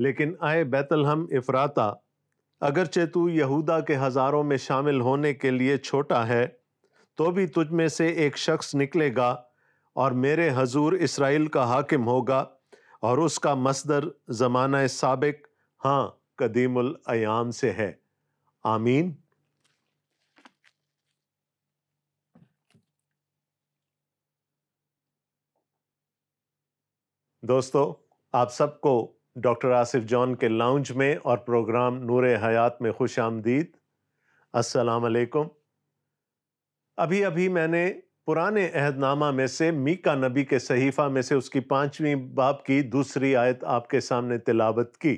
لیکن اے بیت الحم افراطہ، اگرچہ تو یہودا کے ہزاروں میں شامل ہونے کے لیے چھوٹا ہے، تو بھی تجھ میں سے ایک شخص نکلے گا اور میرے حضور اسرائیل کا حاکم ہوگا، اور اس کا مصدر زمانہ سابق، ہاں قدیم الایام سے ہے۔ آمین۔ دوستو، آپ سب کو ڈاکٹر آصف جان کے لاؤنج میں اور پروگرام نور حیات میں خوش آمدید۔ السلام علیکم۔ ابھی میں نے پرانے عہد نامہ میں سے میکا نبی کے صحیفہ میں سے اس کی 5ویں باب کی 2 آیت آپ کے سامنے تلاوت کی۔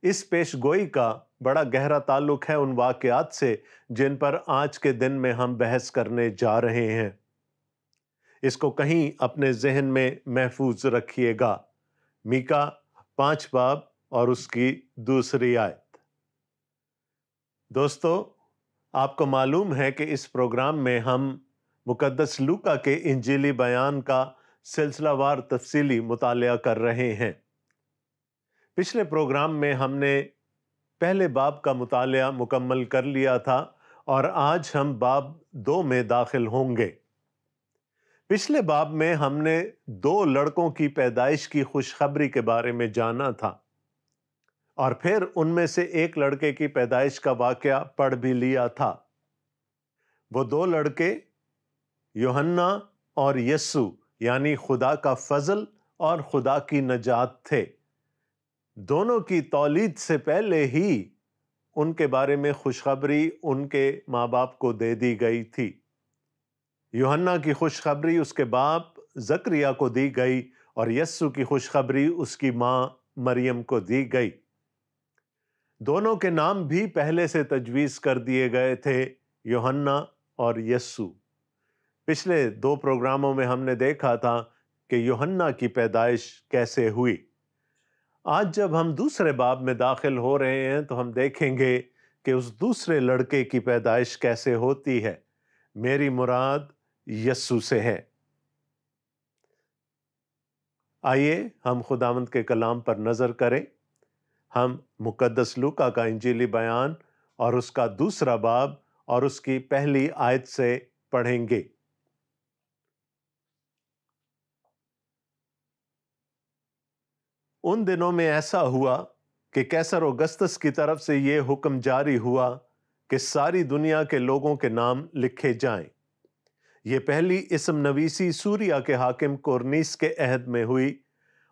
اس پیش گوئی کا بڑا گہرا تعلق ہے ان واقعات سے جن پر آج کے دن میں ہم بحث کرنے جا رہے ہیں۔ اس کو کہیں اپنے ذہن میں محفوظ رکھیے گا۔ میکا 5 باب اور اس کی 2 آیت۔ دوستو، آپ کو معلوم ہے کہ اس پروگرام میں ہم مقدس لوکا کے انجیلی بیان کا سلسلہ وار تفصیلی مطالعہ کر رہے ہیں۔ پچھلے پروگرام میں ہم نے پہلے باب کا مطالعہ مکمل کر لیا تھا اور آج ہم باب 2 میں داخل ہوں گے۔ پچھلے باب میں ہم نے 2 لڑکوں کی پیدائش کی خوشخبری کے بارے میں جانا تھا، اور پھر ان میں سے ایک لڑکے کی پیدائش کا واقعہ پڑھ بھی لیا تھا۔ وہ 2 لڑکے یوحنا اور یسوع، یعنی خدا کا فضل اور خدا کی نجات تھے۔ دونوں کی تولید سے پہلے ہی ان کے بارے میں خوشخبری ان کے ماں باپ کو دے دی گئی تھی۔ یوحنا کی خوشخبری اس کے باپ زکریا کو دی گئی اور یسوع کی خوشخبری اس کی ماں مریم کو دی گئی۔ دونوں کے نام بھی پہلے سے تجویز کر دیے گئے تھے، یوحنا اور یسوع۔ پچھلے 2 پروگراموں میں ہم نے دیکھا تھا کہ یوحنا کی پیدائش کیسے ہوئی۔ آج جب ہم دوسرے باب میں داخل ہو رہے ہیں تو ہم دیکھیں گے کہ اس دوسرے لڑکے کی پیدائش کیسے ہوتی ہے۔ میری مراد یسوع سے ہے۔ آئیے ہم خداوند کے کلام پر نظر کریں۔ ہم مقدس لوکا کا انجیلی بیان اور اس کا 2 باب اور اس کی پہلی آیت سے پڑھیں گے۔ ان دنوں میں ایسا ہوا کہ قیصر اوگستس کی طرف سے یہ حکم جاری ہوا کہ ساری دنیا کے لوگوں کے نام لکھے جائیں۔ یہ پہلی اسم نویسی سوریا کے حاکم کورنیس کے عہد میں ہوئی،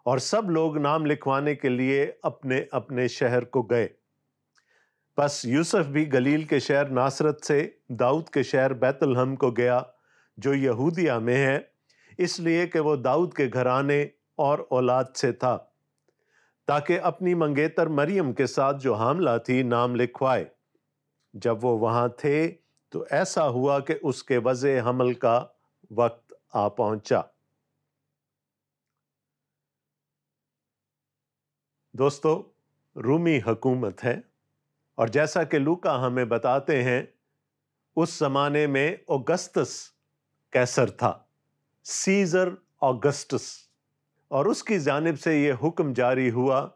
اور سب لوگ نام لکھوانے کے لیے اپنے اپنے شہر کو گئے۔ پس یوسف بھی گلیل کے شہر ناصرت سے داؤد کے شہر بیت الحم کو گیا، جو یہودیہ میں ہے، اس لیے کہ وہ داؤد کے گھرانے اور اولاد سے تھا، تاکہ اپنی منگیتر مریم کے ساتھ جو حاملہ تھی نام لکھوائے۔ جب وہ وہاں تھے تو ایسا ہوا کہ اس کے وضع حمل کا وقت آ پہنچا۔ دوستو، رومی حکومت ہے، اور جیسا کہ لوکا ہمیں بتاتے ہیں اس زمانے میں اوگسٹس قیصر تھا، سیزر اوگسٹس، اور اس کی جانب سے یہ حکم جاری ہوا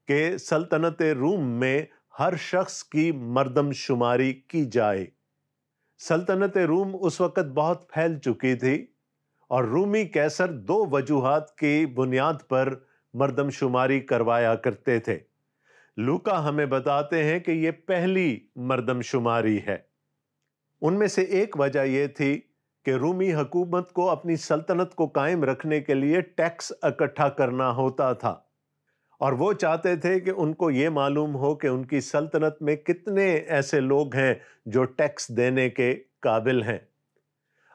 کہ سلطنت روم میں ہر شخص کی مردم شماری کی جائے۔ سلطنت روم اس وقت بہت پھیل چکی تھی، اور رومی قیصر 2 وجوہات کی بنیاد پر مردم شماری کروایا کرتے تھے۔ لوکا ہمیں بتاتے ہیں کہ یہ پہلی مردم شماری ہے۔ ان میں سے ایک وجہ یہ تھی کہ رومی حکومت کو اپنی سلطنت کو قائم رکھنے کے لیے ٹیکس اکٹھا کرنا ہوتا تھا، اور وہ چاہتے تھے کہ ان کو یہ معلوم ہو کہ ان کی سلطنت میں کتنے ایسے لوگ ہیں جو ٹیکس دینے کے قابل ہیں۔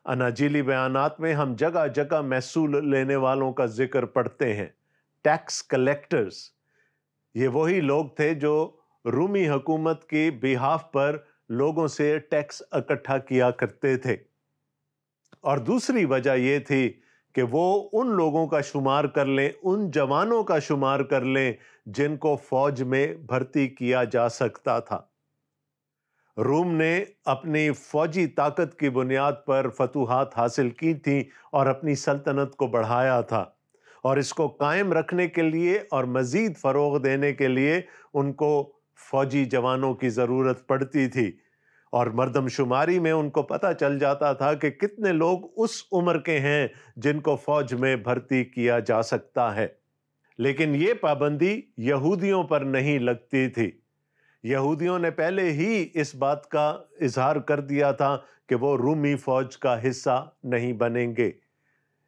اناجیلی بیانات میں ہم جگہ جگہ محصول لینے والوں کا ذکر پڑھتے ہیں، ٹیکس کلیکٹرز۔ یہ وہی لوگ تھے جو رومی حکومت کی بیہاف پر لوگوں سے ٹیکس اکٹھا کیا کرتے تھے۔ اور دوسری وجہ یہ تھی کہ وہ ان لوگوں کا شمار کر لیں، ان جوانوں کا شمار کر لیں جن کو فوج میں بھرتی کیا جا سکتا تھا۔ روم نے اپنی فوجی طاقت کی بنیاد پر فتوحات حاصل کی تھیں اور اپنی سلطنت کو بڑھایا تھا، اور اس کو قائم رکھنے کے لیے اور مزید فروغ دینے کے لیے ان کو فوجی جوانوں کی ضرورت پڑتی تھی، اور مردم شماری میں ان کو پتہ چل جاتا تھا کہ کتنے لوگ اس عمر کے ہیں جن کو فوج میں بھرتی کیا جا سکتا ہے۔ لیکن یہ پابندی یہودیوں پر نہیں لگتی تھی۔ یہودیوں نے پہلے ہی اس بات کا اظہار کر دیا تھا کہ وہ رومی فوج کا حصہ نہیں بنیں گے،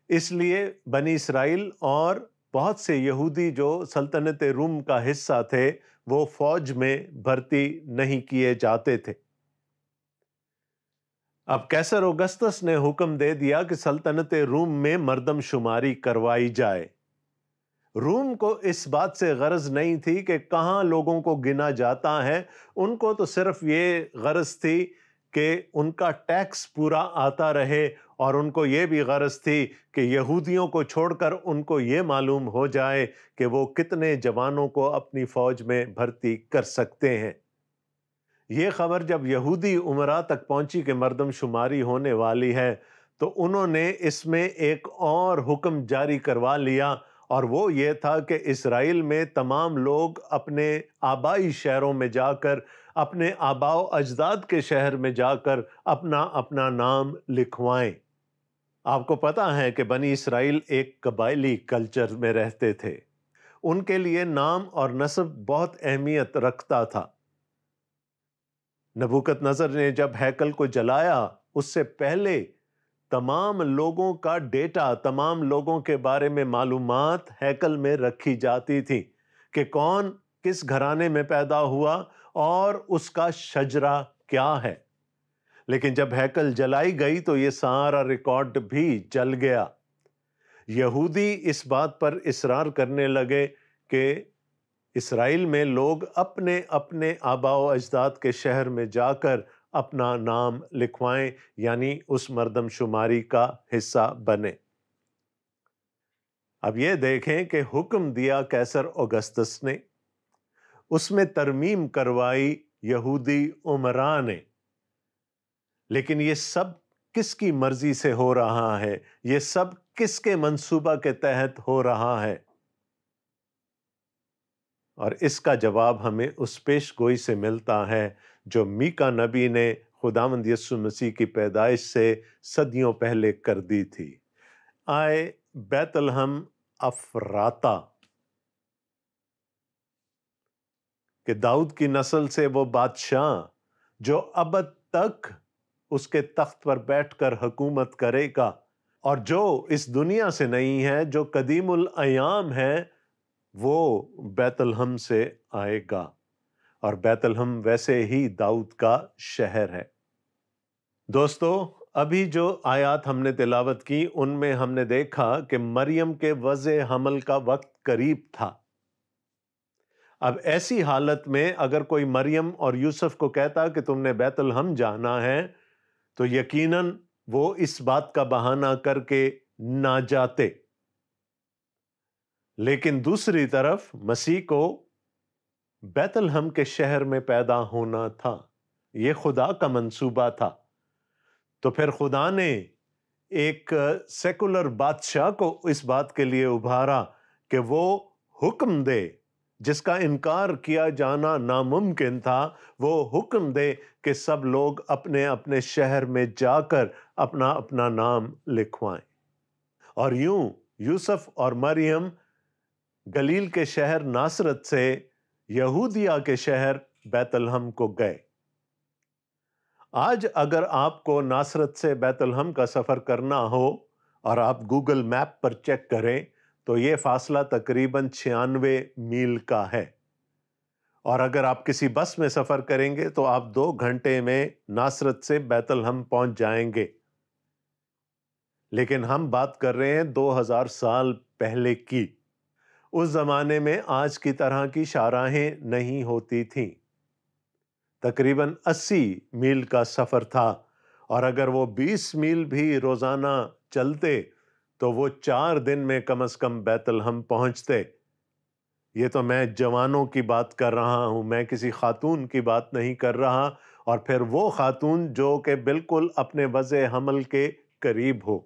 اس لیے بنی اسرائیل اور بہت سے یہودی جو سلطنت روم کا حصہ تھے وہ فوج میں بھرتی نہیں کیے جاتے تھے۔ اب قیصر اوگسطس نے حکم دے دیا کہ سلطنت روم میں مردم شماری کروائی جائے۔ روم کو اس بات سے غرض نہیں تھی کہ کہاں لوگوں کو گنا جاتا ہے، ان کو تو صرف یہ غرض تھی کہ ان کا ٹیکس پورا آتا رہے، اور ان کو یہ بھی غرض تھی کہ یہودیوں کو چھوڑ کر ان کو یہ معلوم ہو جائے کہ وہ کتنے جوانوں کو اپنی فوج میں بھرتی کر سکتے ہیں۔ یہ خبر جب یہودی امراء تک پہنچی کہ مردم شماری ہونے والی ہے، تو انہوں نے اس میں ایک اور حکم جاری کروا لیا، اور وہ یہ تھا کہ اسرائیل میں تمام لوگ اپنے آبائی شہروں میں جا کر، اپنے آباء و اجداد کے شہر میں جا کر اپنا اپنا نام لکھوائیں۔ آپ کو پتہ ہے کہ بنی اسرائیل ایک قبائلی کلچر میں رہتے تھے، ان کے لیے نام اور نسب بہت اہمیت رکھتا تھا۔ نبوکت نصر نے جب ہیکل کو جلایا، اس سے پہلے تمام لوگوں کا ڈیٹا، تمام لوگوں کے بارے میں معلومات ہیکل میں رکھی جاتی تھی کہ کون کس گھرانے میں پیدا ہوا اور اس کا شجرہ کیا ہے۔ لیکن جب ہیکل جلائی گئی تو یہ سارا ریکارڈ بھی جل گیا۔ یہودی اس بات پر اصرار کرنے لگے کہ اسرائیل میں لوگ اپنے اپنے آباء و اجداد کے شہر میں جا کر اپنا نام لکھوائیں، یعنی اس مردم شماری کا حصہ بنے۔ اب یہ دیکھیں کہ حکم دیا قیصر اوگسطس نے، اس میں ترمیم کروائی یہودی امراء نے، لیکن یہ سب کس کی مرضی سے ہو رہا ہے؟ یہ سب کس کے منصوبہ کے تحت ہو رہا ہے؟ اور اس کا جواب ہمیں اس پیش گوئی سے ملتا ہے جو میکا نبی نے خداوند یسوع مسیح کی پیدائش سے صدیوں پہلے کر دی تھی۔ آئے بیت لحم افراتا، کہ داؤد کی نسل سے وہ بادشاہ جو ابد تک اس کے تخت پر بیٹھ کر حکومت کرے گا، اور جو اس دنیا سے نہیں ہے، جو قدیم الایام ہے، وہ بیت لحم سے آئے گا، اور بیت لحم ویسے ہی داؤد کا شہر ہے۔ دوستو، ابھی جو آیات ہم نے تلاوت کی ان میں ہم نے دیکھا کہ مریم کے وضع حمل کا وقت قریب تھا۔ اب ایسی حالت میں اگر کوئی مریم اور یوسف کو کہتا کہ تم نے بیت لحم جانا ہے، تو یقیناً وہ اس بات کا بہانہ کر کے نہ جاتے۔ لیکن دوسری طرف مسیح کو بیت لحم کے شہر میں پیدا ہونا تھا، یہ خدا کا منصوبہ تھا۔ تو پھر خدا نے ایک سیکولر بادشاہ کو اس بات کے لیے ابھارا کہ وہ حکم دے، جس کا انکار کیا جانا ناممکن تھا، وہ حکم دے کہ سب لوگ اپنے اپنے شہر میں جا کر اپنا اپنا نام لکھوائیں۔ اور یوں یوسف اور مریم گلیل کے شہر ناصرت سے یہودیہ کے شہر بیت لحم کو گئے۔ آج اگر آپ کو ناصرت سے بیت لحم کا سفر کرنا ہو اور آپ گوگل میپ پر چیک کریں تو یہ فاصلہ تقریباً 96 میل کا ہے، اور اگر آپ کسی بس میں سفر کریں گے تو آپ 2 گھنٹے میں ناصرت سے بیت لحم پہنچ جائیں گے۔ لیکن ہم بات کر رہے ہیں 2000 سال پہلے کی۔ اس زمانے میں آج کی طرح کی شاہراہیں نہیں ہوتی تھیں۔ تقریباً 80 میل کا سفر تھا، اور اگر وہ 20 میل بھی روزانہ چلتے تو وہ 4 دن میں کم از کم بیت لحم پہنچتے۔ یہ تو میں جوانوں کی بات کر رہا ہوں، میں کسی خاتون کی بات نہیں کر رہا، اور پھر وہ خاتون جو کہ بالکل اپنے وضع حمل کے قریب ہو۔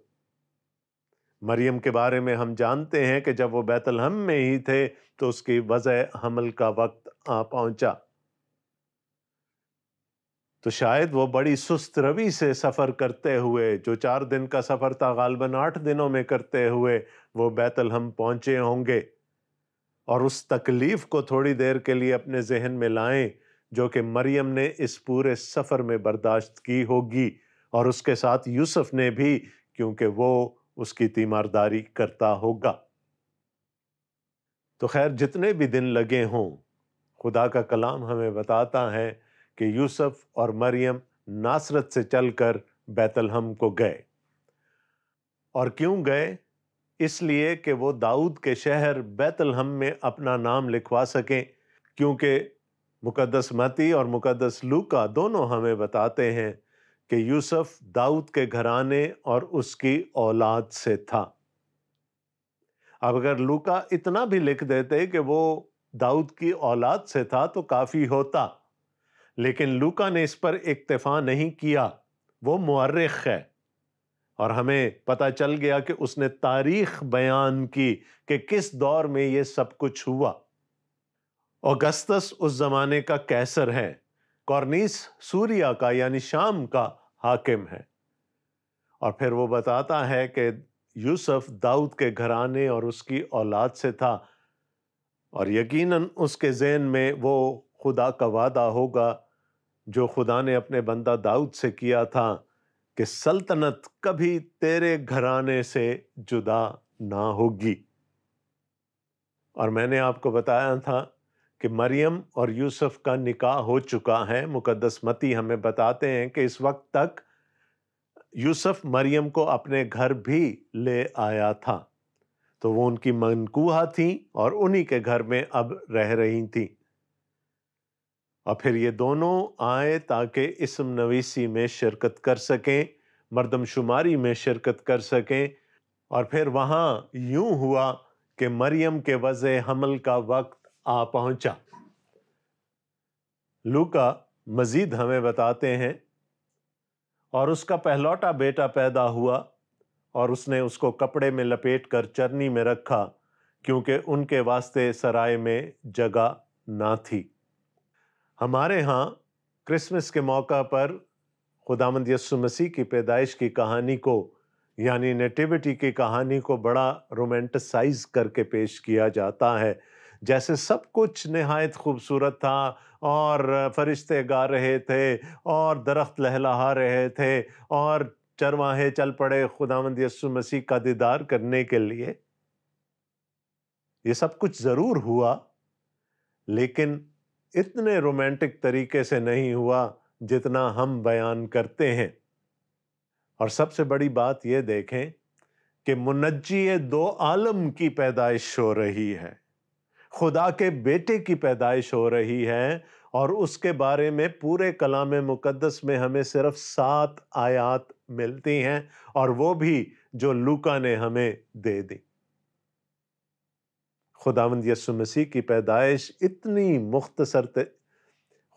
مریم کے بارے میں ہم جانتے ہیں کہ جب وہ بیت لحم میں ہی تھے تو اس کی وضع حمل کا وقت آ پہنچا، تو شاید وہ بڑی سست روی سے سفر کرتے ہوئے، جو 4 دن کا سفر تھا غالباً 8 دنوں میں کرتے ہوئے وہ بیت لحم پہنچے ہوں گے، اور اس تکلیف کو تھوڑی دیر کے لیے اپنے ذہن میں لائیں جو کہ مریم نے اس پورے سفر میں برداشت کی ہوگی، اور اس کے ساتھ یوسف نے بھی، کیونکہ وہ اس کی تیمارداری کرتا ہوگا۔ تو خیر جتنے بھی دن لگے ہوں، خدا کا کلام ہمیں بتاتا ہے کہ یوسف اور مریم ناصرت سے چل کر بیت لحم کو گئے۔ اور کیوں گئے؟ اس لیے کہ وہ داؤد کے شہر بیت لحم میں اپنا نام لکھوا سکیں، کیونکہ مقدس متی اور مقدس لوکا دونوں ہمیں بتاتے ہیں کہ یوسف داؤد کے گھرانے اور اس کی اولاد سے تھا۔ اب اگر لوکا اتنا بھی لکھ دیتے کہ وہ داؤد کی اولاد سے تھا تو کافی ہوتا، لیکن لوکا نے اس پر اکتفا نہیں کیا، وہ مورخ ہے، اور ہمیں پتہ چل گیا کہ اس نے تاریخ بیان کی کہ کس دور میں یہ سب کچھ ہوا۔ اوگسطس اس زمانے کا قیصر ہے، کورنیس سوریا کا یعنی شام کا حاکم ہے، اور پھر وہ بتاتا ہے کہ یوسف داؤد کے گھرانے اور اس کی اولاد سے تھا، اور یقیناً اس کے ذہن میں وہ خدا کا وعدہ ہوگا جو خدا نے اپنے بندہ داؤد سے کیا تھا کہ سلطنت کبھی تیرے گھرانے سے جدا نہ ہوگی۔ اور میں نے آپ کو بتایا تھا کہ مریم اور یوسف کا نکاح ہو چکا ہے۔ مقدس متی ہمیں بتاتے ہیں کہ اس وقت تک یوسف مریم کو اپنے گھر بھی لے آیا تھا، تو وہ ان کی منکوحہ تھیں اور انہی کے گھر میں اب رہ رہی تھیں، اور پھر یہ دونوں آئے تاکہ اسم نویسی میں شرکت کر سکیں، مردم شماری میں شرکت کر سکیں، اور پھر وہاں یوں ہوا کہ مریم کے وضع حمل کا وقت آ پہنچا۔ لوکا مزید ہمیں بتاتے ہیں اور اس کا پہلوٹا بیٹا پیدا ہوا اور اس نے اس کو کپڑے میں لپیٹ کر چرنی میں رکھا، کیونکہ ان کے واسطے سرائے میں جگہ نہ تھی۔ ہمارے ہاں کرسمس کے موقع پر خداوند یسوع مسیح کی پیدائش کی کہانی کو یعنی نیٹیوٹی کی کہانی کو بڑا رومانٹسائز کر کے پیش کیا جاتا ہے، جیسے سب کچھ نہایت خوبصورت تھا، اور فرشتے گا رہے تھے اور درخت لہلہا رہے تھے اور چرواہے چل پڑے خداوند یسوع مسیح کا دیدار کرنے کے لیے۔ یہ سب کچھ ضرور ہوا، لیکن اتنے رومانٹک طریقے سے نہیں ہوا جتنا ہم بیان کرتے ہیں۔ اور سب سے بڑی بات یہ دیکھیں کہ منجی دو عالم کی پیدائش ہو رہی ہے، خدا کے بیٹے کی پیدائش ہو رہی ہے، اور اس کے بارے میں پورے کلام مقدس میں ہمیں صرف 7 آیات ملتی ہیں، اور وہ بھی جو لوکا نے ہمیں دے دی۔ خداوند یسوع مسیح کی پیدائش اتنی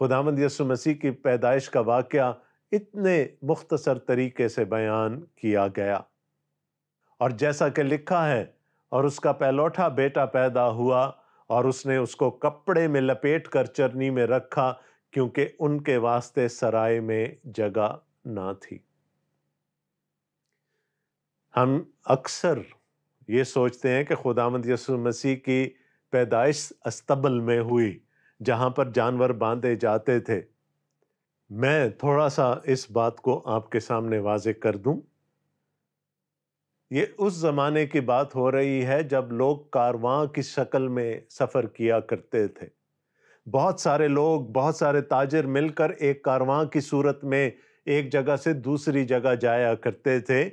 خداوند یسوع مسیح کی پیدائش کا واقعہ اتنے مختصر طریقے سے بیان کیا گیا، اور جیسا کہ لکھا ہے، اور اس کا پہلوٹا بیٹا پیدا ہوا اور اس نے اس کو کپڑے میں لپیٹ کر چرنی میں رکھا، کیونکہ ان کے واسطے سرائے میں جگہ نہ تھی۔ ہم اکثر یہ سوچتے ہیں کہ خداوند یسوع مسیح کی پیدائش استبل میں ہوئی، جہاں پر جانور باندھے جاتے تھے۔ میں تھوڑا سا اس بات کو آپ کے سامنے واضح کر دوں۔ یہ اس زمانے کی بات ہو رہی ہے جب لوگ کارواں کی شکل میں سفر کیا کرتے تھے۔ بہت سارے لوگ، بہت سارے تاجر مل کر ایک کارواں کی صورت میں ایک جگہ سے دوسری جگہ جایا کرتے تھے،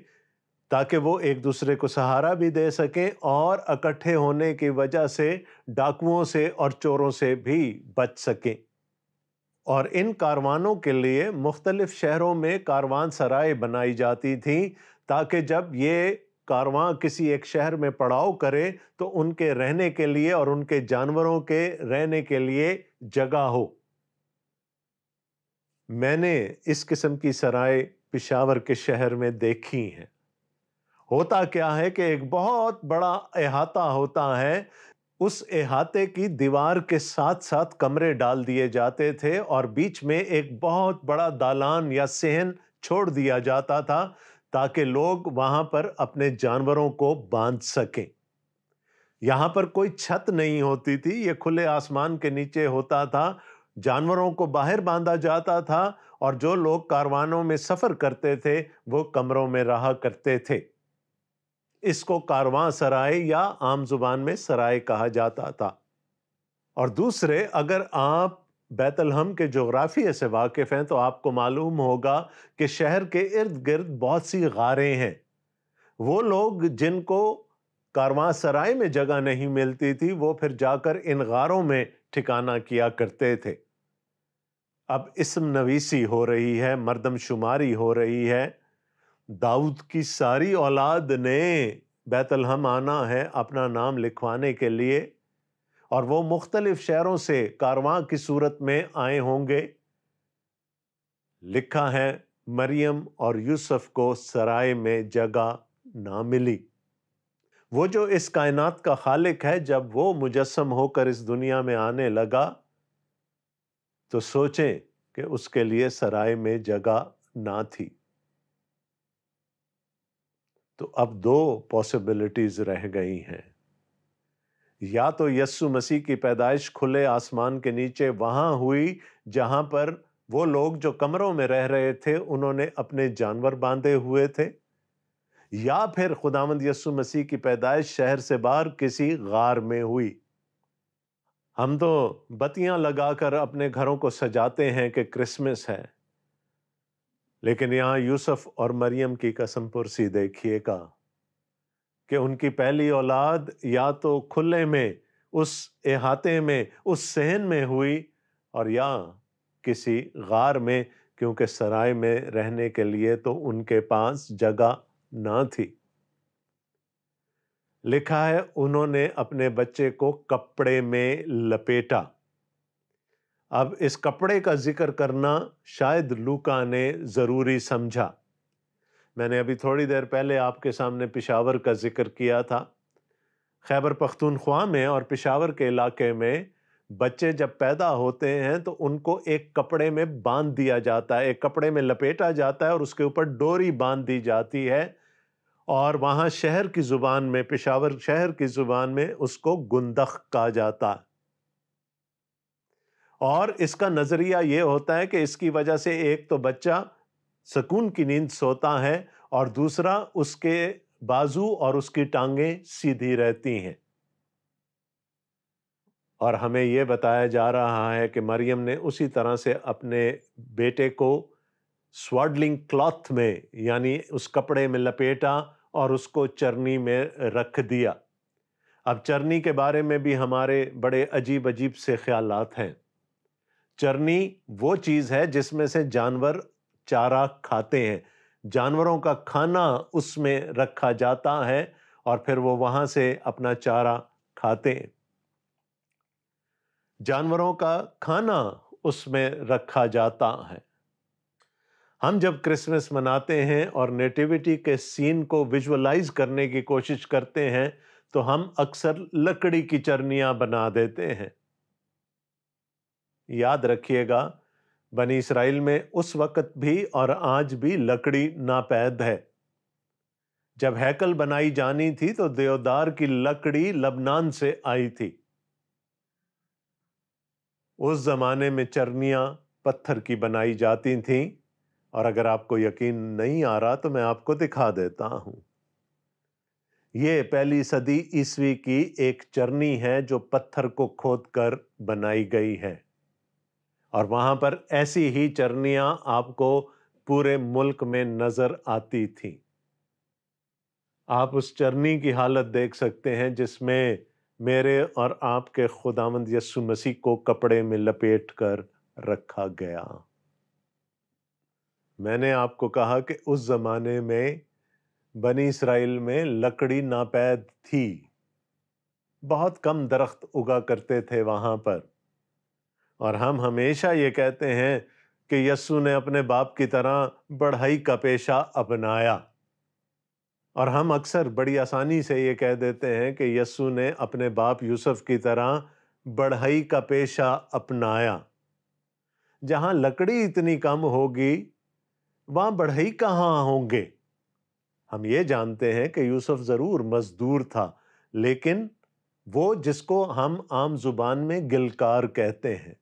تاکہ وہ ایک دوسرے کو سہارا بھی دے سکیں اور اکٹھے ہونے کی وجہ سے ڈاکوؤں سے اور چوروں سے بھی بچ سکیں۔ اور ان کاروانوں کے لیے مختلف شہروں میں کاروان سرائے بنائی جاتی تھیں، تاکہ جب یہ کارواں کسی ایک شہر میں پڑاؤ کرے تو ان کے رہنے کے لیے اور ان کے جانوروں کے رہنے کے لیے جگہ ہو۔ میں نے اس قسم کی سرائے پشاور کے شہر میں دیکھی ہیں، ہوتا کیا ہے کہ ایک بہت بڑا احاطہ ہوتا ہے، اس احاطے کی دیوار کے ساتھ ساتھ کمرے ڈال دیے جاتے تھے اور بیچ میں ایک بہت بڑا دالان یا صحن چھوڑ دیا جاتا تھا تاکہ لوگ وہاں پر اپنے جانوروں کو باندھ سکیں۔ یہاں پر کوئی چھت نہیں ہوتی تھی، یہ کھلے آسمان کے نیچے ہوتا تھا، جانوروں کو باہر باندھا جاتا تھا اور جو لوگ کاروانوں میں سفر کرتے تھے وہ کمروں میں رہا کرتے تھے۔ اس کو کارواں سرائے یا عام زبان میں سرائے کہا جاتا تھا۔ اور دوسرے، اگر آپ بیت لحم کے جغرافیے سے واقف ہیں تو آپ کو معلوم ہوگا کہ شہر کے ارد گرد بہت سی غاریں ہیں۔ وہ لوگ جن کو کارواں سرائے میں جگہ نہیں ملتی تھی وہ پھر جا کر ان غاروں میں ٹھکانہ کیا کرتے تھے۔ اب اسم نویسی ہو رہی ہے، مردم شماری ہو رہی ہے، داؤد کی ساری اولاد نے بیت لحم آنا ہے اپنا نام لکھوانے کے لیے، اور وہ مختلف شہروں سے کارواں کی صورت میں آئے ہوں گے۔ لکھا ہے مریم اور یوسف کو سرائے میں جگہ نہ ملی۔ وہ جو اس کائنات کا خالق ہے، جب وہ مجسم ہو کر اس دنیا میں آنے لگا تو سوچیں کہ اس کے لیے سرائے میں جگہ نہ تھی۔ تو اب دو پاسبلٹیز رہ گئی ہیں، یا تو یسوع مسیح کی پیدائش کھلے آسمان کے نیچے وہاں ہوئی جہاں پر وہ لوگ جو کمروں میں رہ رہے تھے انہوں نے اپنے جانور باندھے ہوئے تھے، یا پھر خداوند یسوع مسیح کی پیدائش شہر سے باہر کسی غار میں ہوئی۔ ہم تو بتیاں لگا کر اپنے گھروں کو سجاتے ہیں کہ کرسمس ہے، لیکن یہاں یوسف اور مریم کی قسم پرسی دیکھیے گا کہ ان کی پہلی اولاد یا تو کھلے میں، اس احاطے میں، اس صحن میں ہوئی، اور یا کسی غار میں، کیونکہ سرائے میں رہنے کے لیے تو ان کے پاس جگہ نہ تھی۔ لکھا ہے انہوں نے اپنے بچے کو کپڑے میں لپیٹا۔ اب اس کپڑے کا ذکر کرنا شاید لوکا نے ضروری سمجھا۔ میں نے ابھی تھوڑی دیر پہلے آپ کے سامنے پشاور کا ذکر کیا تھا۔ خیبر پختونخوا میں اور پشاور کے علاقے میں بچے جب پیدا ہوتے ہیں تو ان کو ایک کپڑے میں باندھ دیا جاتا ہے، ایک کپڑے میں لپیٹا جاتا ہے اور اس کے اوپر ڈوری باندھ دی جاتی ہے، اور وہاں شہر کی زبان میں، پشاور شہر کی زبان میں اس کو گندخ کہا جاتا ہے۔ اور اس کا نظریہ یہ ہوتا ہے کہ اس کی وجہ سے ایک تو بچہ سکون کی نیند سوتا ہے اور دوسرا اس کے بازو اور اس کی ٹانگیں سیدھی رہتی ہیں۔ اور ہمیں یہ بتایا جا رہا ہے کہ مریم نے اسی طرح سے اپنے بیٹے کو سواڈلنگ کلاتھ میں، یعنی اس کپڑے میں لپیٹا اور اس کو چرنی میں رکھ دیا۔ اب چرنی کے بارے میں بھی ہمارے بڑے عجیب عجیب سے خیالات ہیں۔ چرنی وہ چیز ہے جس میں سے جانور چارہ کھاتے ہیں، جانوروں کا کھانا اس میں رکھا جاتا ہے اور پھر وہ وہاں سے اپنا چارہ کھاتے ہیں۔ جانوروں کا کھانا اس میں رکھا جاتا ہے۔ ہم جب کرسمس مناتے ہیں اور نیٹیویٹی کے سین کو ویژولائز کرنے کی کوشش کرتے ہیں تو ہم اکثر لکڑی کی چرنیاں بنا دیتے ہیں۔ یاد رکھیے گا، بنی اسرائیل میں اس وقت بھی اور آج بھی لکڑی ناپید ہے۔ جب ہیکل بنائی جانی تھی تو دیودار کی لکڑی لبنان سے آئی تھی۔ اس زمانے میں چرنیاں پتھر کی بنائی جاتی تھیں، اور اگر آپ کو یقین نہیں آ رہا تو میں آپ کو دکھا دیتا ہوں۔ یہ پہلی صدی عیسوی کی ایک چرنی ہے جو پتھر کو کھود کر بنائی گئی ہے، اور وہاں پر ایسی ہی چرنیاں آپ کو پورے ملک میں نظر آتی تھیں۔ آپ اس چرنی کی حالت دیکھ سکتے ہیں جس میں میرے اور آپ کے خداوند یسوع مسیح کو کپڑے میں لپیٹ کر رکھا گیا۔ میں نے آپ کو کہا کہ اس زمانے میں بنی اسرائیل میں لکڑی ناپید تھی، بہت کم درخت اگا کرتے تھے وہاں پر، اور ہم ہمیشہ یہ کہتے ہیں کہ یسوع نے اپنے باپ کی طرح بڑھائی کا پیشہ اپنایا، اور ہم اکثر بڑی آسانی سے یہ کہہ دیتے ہیں کہ یسوع نے اپنے باپ یوسف کی طرح بڑھئی کا پیشہ اپنایا۔ جہاں لکڑی اتنی کم ہوگی وہاں بڑھئی کہاں ہوں گے؟ ہم یہ جانتے ہیں کہ یوسف ضرور مزدور تھا، لیکن وہ جس کو ہم عام زبان میں گلکار کہتے ہیں،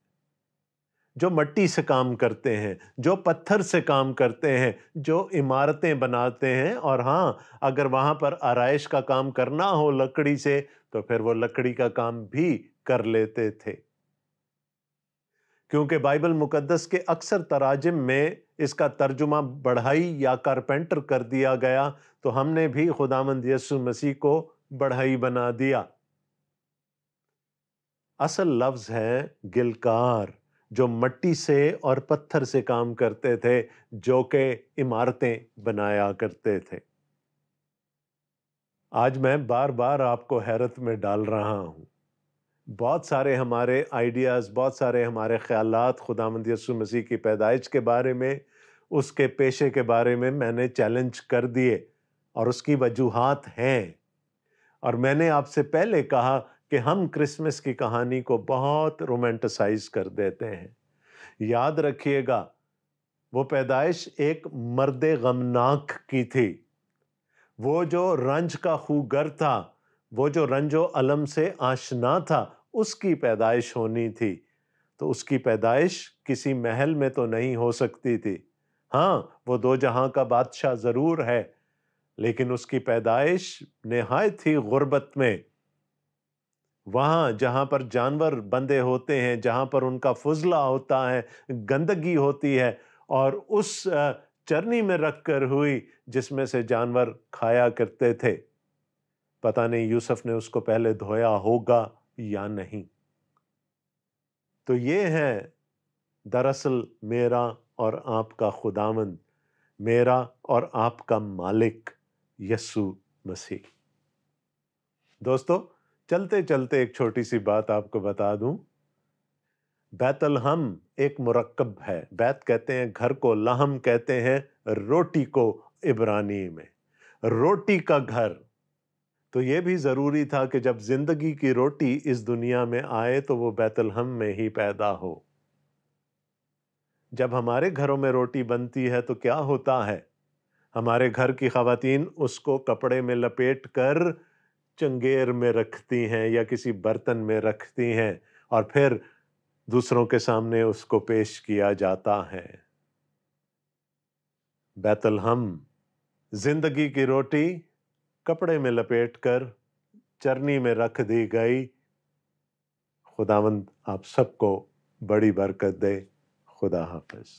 جو مٹی سے کام کرتے ہیں، جو پتھر سے کام کرتے ہیں، جو عمارتیں بناتے ہیں، اور ہاں اگر وہاں پر آرائش کا کام کرنا ہو لکڑی سے تو پھر وہ لکڑی کا کام بھی کر لیتے تھے۔ کیونکہ بائبل مقدس کے اکثر تراجم میں اس کا ترجمہ بڑھئی یا کارپینٹر کر دیا گیا، تو ہم نے بھی خداوند یسوع مسیح کو بڑھئی بنا دیا۔ اصل لفظ ہے گلکار، جو مٹی سے اور پتھر سے کام کرتے تھے، جو کہ عمارتیں بنایا کرتے تھے۔ آج میں بار بار آپ کو حیرت میں ڈال رہا ہوں۔ بہت سارے ہمارے آئیڈیاز، بہت سارے ہمارے خیالات خداوند یسوع مسیح کی پیدائش کے بارے میں، اس کے پیشے کے بارے میں نے چیلنج کر دیے، اور اس کی وجوہات ہیں۔ اور میں نے آپ سے پہلے کہا کہ ہم کرسمس کی کہانی کو بہت رومانٹسائز کر دیتے ہیں۔ یاد رکھیے گا، وہ پیدائش ایک مرد غمناک کی تھی۔ وہ جو رنج کا خوگر تھا، وہ جو رنج و الم سے آشنا تھا، اس کی پیدائش ہونی تھی۔ تو اس کی پیدائش کسی محل میں تو نہیں ہو سکتی تھی۔ ہاں، وہ دو جہاں کا بادشاہ ضرور ہے، لیکن اس کی پیدائش نہایت ہی غربت میں، وہاں جہاں پر جانور بندے ہوتے ہیں، جہاں پر ان کا فضلہ ہوتا ہے، گندگی ہوتی ہے، اور اس چرنی میں رکھ کر ہوئی جس میں سے جانور کھایا کرتے تھے۔ پتہ نہیں یوسف نے اس کو پہلے دھویا ہوگا یا نہیں۔ تو یہ ہے دراصل میرا اور آپ کا خداوند، میرا اور آپ کا مالک یسوع مسیح۔ دوستو، چلتے چلتے ایک چھوٹی سی بات آپ کو بتا دوں۔ بیت الحم ایک مرکب ہے۔ بیت کہتے ہیں گھر کو، لحم کہتے ہیں روٹی کو عبرانی میں، روٹی کا گھر۔ تو یہ بھی ضروری تھا کہ جب زندگی کی روٹی اس دنیا میں آئے تو وہ بیت الحم میں ہی پیدا ہو۔ جب ہمارے گھروں میں روٹی بنتی ہے تو کیا ہوتا ہے؟ ہمارے گھر کی خواتین اس کو کپڑے میں لپیٹ کر چنگیر میں رکھتی ہیں یا کسی برتن میں رکھتی ہیں، اور پھر دوسروں کے سامنے اس کو پیش کیا جاتا ہے۔ بیت الحم، زندگی کی روٹی کپڑے میں لپیٹ کر چرنی میں رکھ دی گئی۔ خداوند آپ سب کو بڑی برکت دے۔ خدا حافظ۔